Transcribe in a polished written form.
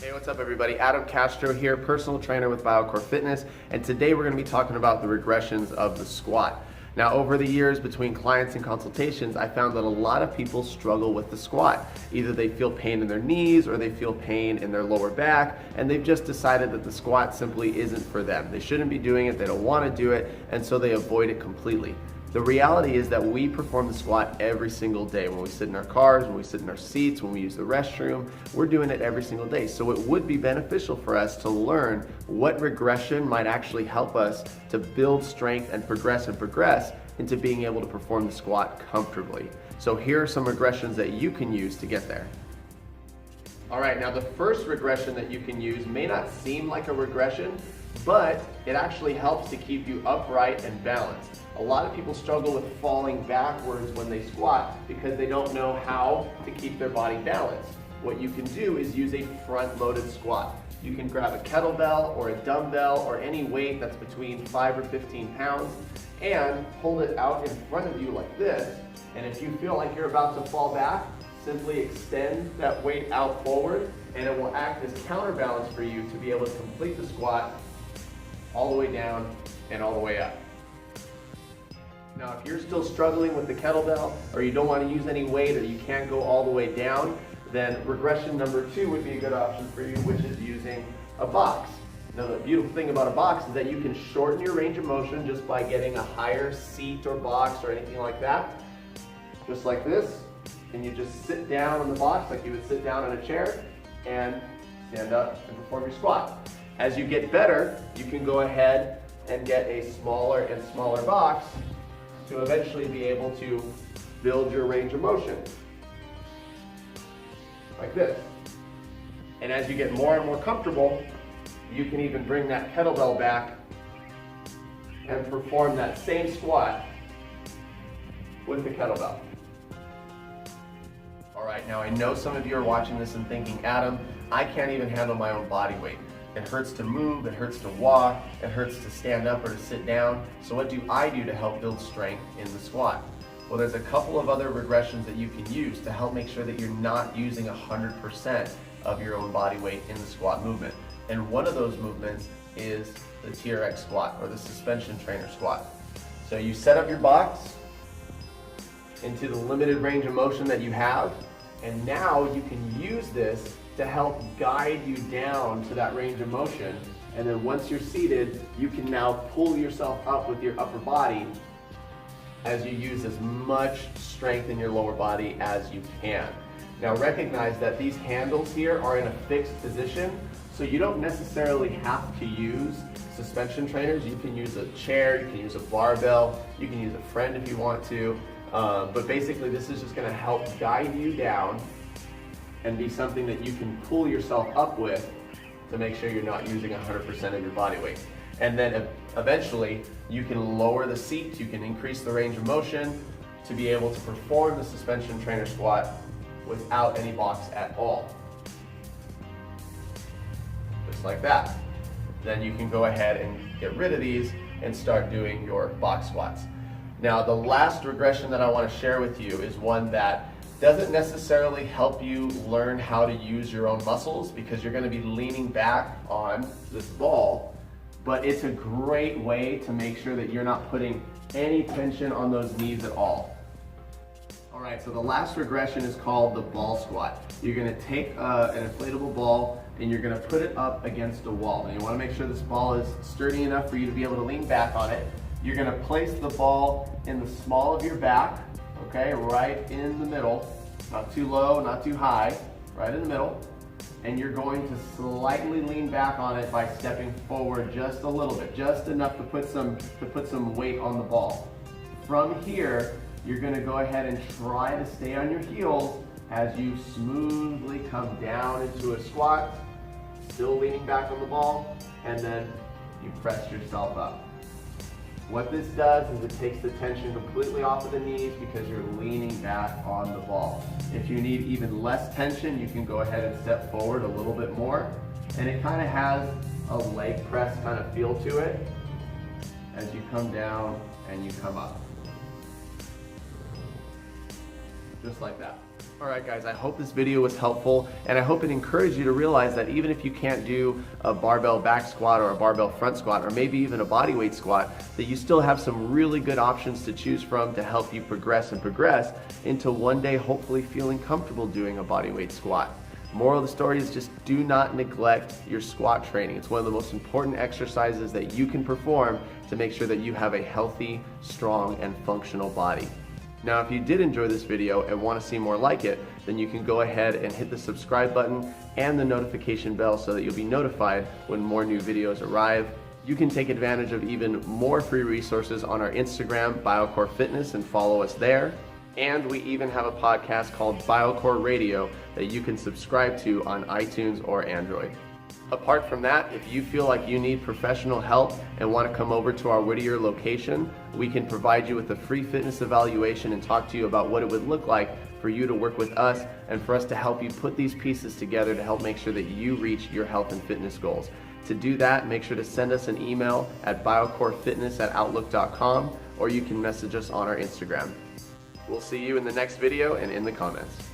Hey, what's up everybody? Adam Castro here, personal trainer with Biocore Fitness, and today we're going to be talking about the regressions of the squat. Now, over the years between clients and consultations, I found that a lot of people struggle with the squat. Either they feel pain in their knees or they feel pain in their lower back, and they've just decided that the squat simply isn't for them. They shouldn't be doing it, they don't want to do it, and so they avoid it completely. The reality is that we perform the squat every single day. When we sit in our cars, when we sit in our seats, when we use the restroom, we're doing it every single day. So it would be beneficial for us to learn what regression might actually help us to build strength and progress into being able to perform the squat comfortably. So here are some regressions that you can use to get there. All right, now the first regression that you can use may not seem like a regression, but it actually helps to keep you upright and balanced. A lot of people struggle with falling backwards when they squat because they don't know how to keep their body balanced. What you can do is use a front-loaded squat. You can grab a kettlebell or a dumbbell or any weight that's between 5 or 15 pounds and hold it out in front of you like this. And if you feel like you're about to fall back, simply extend that weight out forward and it will act as counterbalance for you to be able to complete the squat all the way down and all the way up. Now, if you're still struggling with the kettlebell or you don't want to use any weight or you can't go all the way down, then regression number 2 would be a good option for you, which is using a box. Now, the beautiful thing about a box is that you can shorten your range of motion just by getting a higher seat or box or anything like that. Just like this, and you just sit down on the box like you would sit down in a chair and stand up and perform your squat. As you get better, you can go ahead and get a smaller and smaller box to eventually be able to build your range of motion, like this. And as you get more and more comfortable, you can even bring that kettlebell back and perform that same squat with the kettlebell. All right, now I know some of you are watching this and thinking, Adam, I can't even handle my own body weight. It hurts to move, it hurts to walk, it hurts to stand up or to sit down. So what do I do to help build strength in the squat? Well, there's a couple of other regressions that you can use to help make sure that you're not using 100% of your own body weight in the squat movement. And one of those movements is the TRX squat, or the suspension trainer squat. So you set up your box into the limited range of motion that you have, and now you can use this to help guide you down to that range of motion. And then once you're seated, you can now pull yourself up with your upper body as you use as much strength in your lower body as you can. Now recognize that these handles here are in a fixed position, so you don't necessarily have to use suspension trainers. You can use a chair, you can use a barbell, you can use a friend if you want to, but basically this is just gonna help guide you down and be something that you can pull yourself up with to make sure you're not using 100% of your body weight. And then eventually you can lower the seat, you can increase the range of motion to be able to perform the suspension trainer squat without any box at all. Just like that. Then you can go ahead and get rid of these and start doing your box squats. Now, the last regression that I want to share with you is one that doesn't necessarily help you learn how to use your own muscles because you're going to be leaning back on this ball, but it's a great way to make sure that you're not putting any tension on those knees at all. All right, so the last regression is called the ball squat. You're going to take an inflatable ball and you're going to put it up against a wall. And you want to make sure this ball is sturdy enough for you to be able to lean back on it. You're going to place the ball in the small of your back, okay, right in the middle, not too low, not too high, right in the middle. And you're going to slightly lean back on it by stepping forward just a little bit, just enough to put some weight on the ball. From here, you're going to go ahead and try to stay on your heels as you smoothly come down into a squat, still leaning back on the ball, and then you press yourself up. What this does is it takes the tension completely off of the knees because you're leaning back on the ball. If you need even less tension, you can go ahead and step forward a little bit more. And it kind of has a leg press kind of feel to it as you come down and you come up. Just like that. Alright guys, I hope this video was helpful, and I hope it encouraged you to realize that even if you can't do a barbell back squat or a barbell front squat or maybe even a bodyweight squat, that you still have some really good options to choose from to help you progress into one day hopefully feeling comfortable doing a bodyweight squat. Moral of the story is just do not neglect your squat training. It's one of the most important exercises that you can perform to make sure that you have a healthy, strong, and functional body. Now, if you did enjoy this video and want to see more like it, then you can go ahead and hit the subscribe button and the notification bell so that you'll be notified when more new videos arrive. You can take advantage of even more free resources on our Instagram, Biocore Fitness, and follow us there. And we even have a podcast called Biocore Radio that you can subscribe to on iTunes or Android. Apart from that, if you feel like you need professional help and want to come over to our Whittier location, we can provide you with a free fitness evaluation and talk to you about what it would look like for you to work with us and for us to help you put these pieces together to help make sure that you reach your health and fitness goals. To do that, make sure to send us an email at biocorefitness@outlook.com, or you can message us on our Instagram. We'll see you in the next video and in the comments.